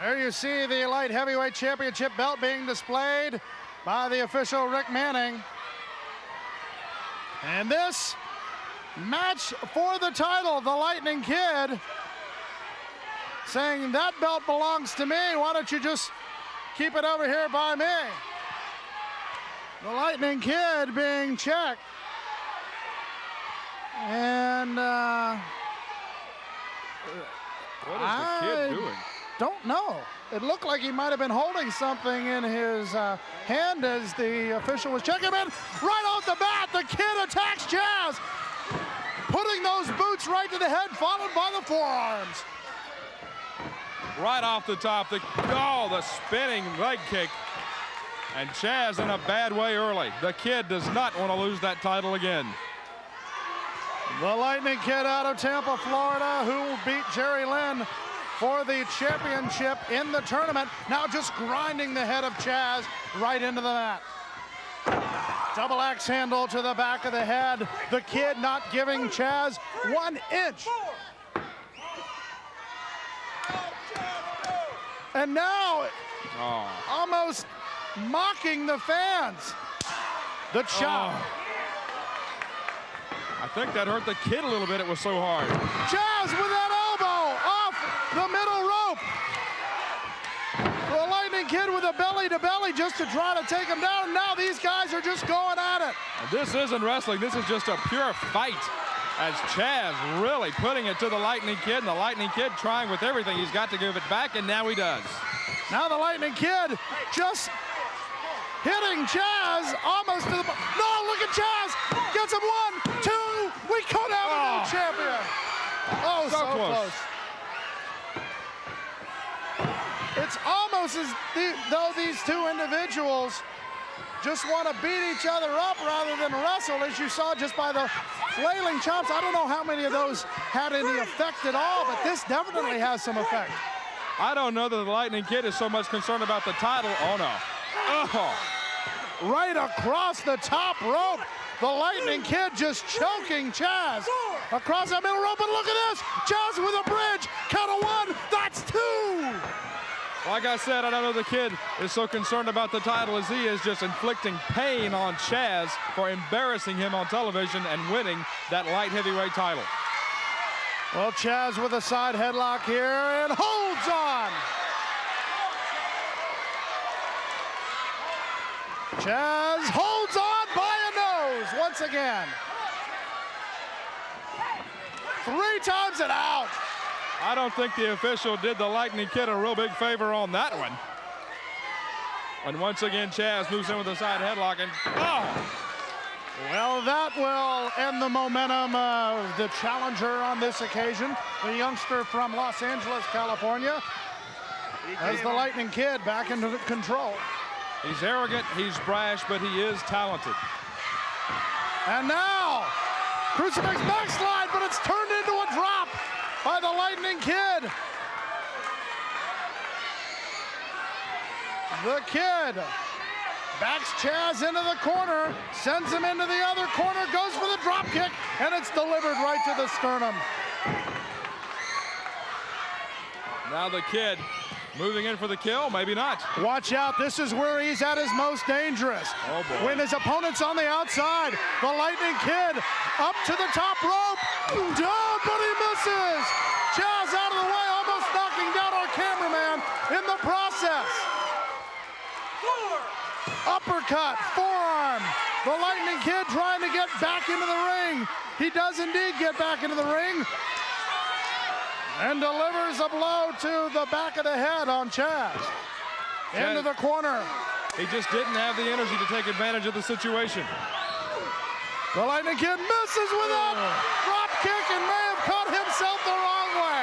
There you see the light heavyweight championship belt being displayed by the official Rick Manning. And this match for the title, the Lightning Kid saying that belt belongs to me. Why don't you just keep it over here by me? The Lightning Kid being checked. And what is the kid doing? Don't know. It looked like he might have been holding something in his hand as the official was checking him in. Right off the bat, the kid attacks Chaz, putting those boots right to the head, followed by the forearms. Right off the top, the spinning leg kick. And Chaz in a bad way early. The kid does not want to lose that title again. The Lightning Kid out of Tampa, Florida, who beat Jerry Lynn for the championship in the tournament, now just grinding the head of Chaz right into the mat. Double axe handle to the back of the head. The kid not giving Chaz 1 inch. And now almost mocking the fans. The chop. I think that hurt the kid a little bit. It was so hard. Chaz with that elbow off the middle rope. The Lightning Kid with a belly to belly just to try to take him down. Now these guys are just going at it. This isn't wrestling. This is just a pure fight. As Chaz really putting it to the Lightning Kid, and the Lightning Kid trying with everything he's got to give it back, and now he does. Now the Lightning Kid just hitting Chaz almost to the... No, look at Chaz! Gets him 1, 2, we could have a new champion! Oh, so close. It's almost as though these two individuals just want to beat each other up rather than wrestle, as you saw just by the flailing chops. I don't know how many of those had any effect at all, but this definitely has some effect. I don't know that the Lightning Kid is so much concerned about the title. Oh, no. Oh. Right across the top rope. The Lightning Kid just choking Chaz across that middle rope. And look at this. Chaz with a bridge. Count of 1. That's 2. Like I said, I don't know the kid is so concerned about the title as he is just inflicting pain on Chaz for embarrassing him on television and winning that light heavyweight title. Well, Chaz with a side headlock here and holds on. Chaz holds on by a nose once again. 3 times and out. I don't think the official did the Lightning Kid a real big favor on that one. And once again, Chaz moves in with a side headlock and Well, that will end the momentum of the challenger on this occasion, the youngster from Los Angeles, California, as the Lightning Kid back into control. He's arrogant, he's brash, but he is talented. And now, crucifix backslide, but it's turned into a drop by the Lightning Kid. The Kid backs Chaz into the corner, sends him into the other corner, goes for the drop kick, and it's delivered right to the sternum. Now the Kid moving in for the kill, maybe not. Watch out, this is where he's at his most dangerous. Oh boy. When his opponent's on the outside, the Lightning Kid up to the top rope, down, but he misses. Chaz out of the way, almost knocking down our cameraman in the process. Uppercut, forearm. The Lightning Kid trying to get back into the ring. He does indeed get back into the ring and delivers a blow to the back of the head on Chaz. Into the corner. He just didn't have the energy to take advantage of the situation. The Lightning Kid misses with that drop kick and may have caught himself the wrong way.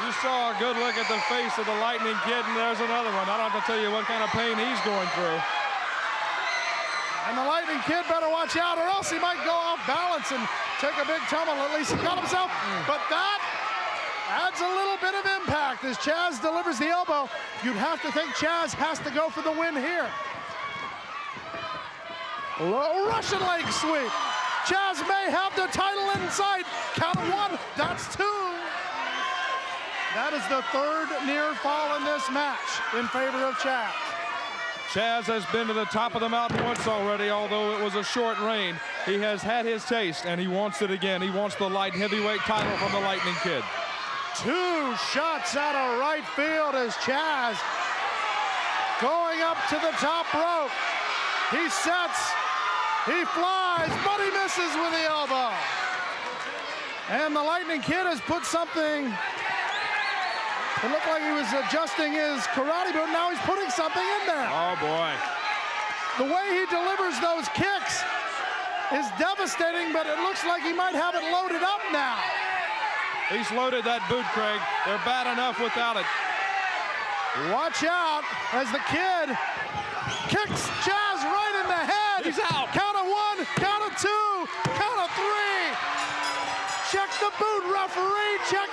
You saw a good look at the face of the Lightning Kid, and there's another one. I don't have to tell you what kind of pain he's going through. And the Lightning Kid better watch out, or else he might go off balance and take a big tumble. At least he caught himself. But that adds a little bit of impact as Chaz delivers the elbow. You'd have to think Chaz has to go for the win here. Low Russian leg sweep. Chaz may have the title in sight. Count of 1, that's 2. That is the third near fall in this match in favor of Chaz. Chaz has been to the top of the mountain once already, although it was a short reign. He has had his taste, and he wants it again. He wants the light heavyweight title from the Lightning Kid. 2 shots out of right field as Chaz going up to the top rope. He sets, he flies, but he misses with the elbow. And the Lightning Kid has put something, it looked like he was adjusting his karate boot. Now he's putting something in there. Oh, boy. The way he delivers those kicks is devastating, but it looks like he might have it loaded up now. He's loaded that boot, Craig. They're bad enough without it. Watch out as the Kid kicks Chaz right in the head. He's out. Count of 1, count of 2, count of 3. Check the boot, referee. Check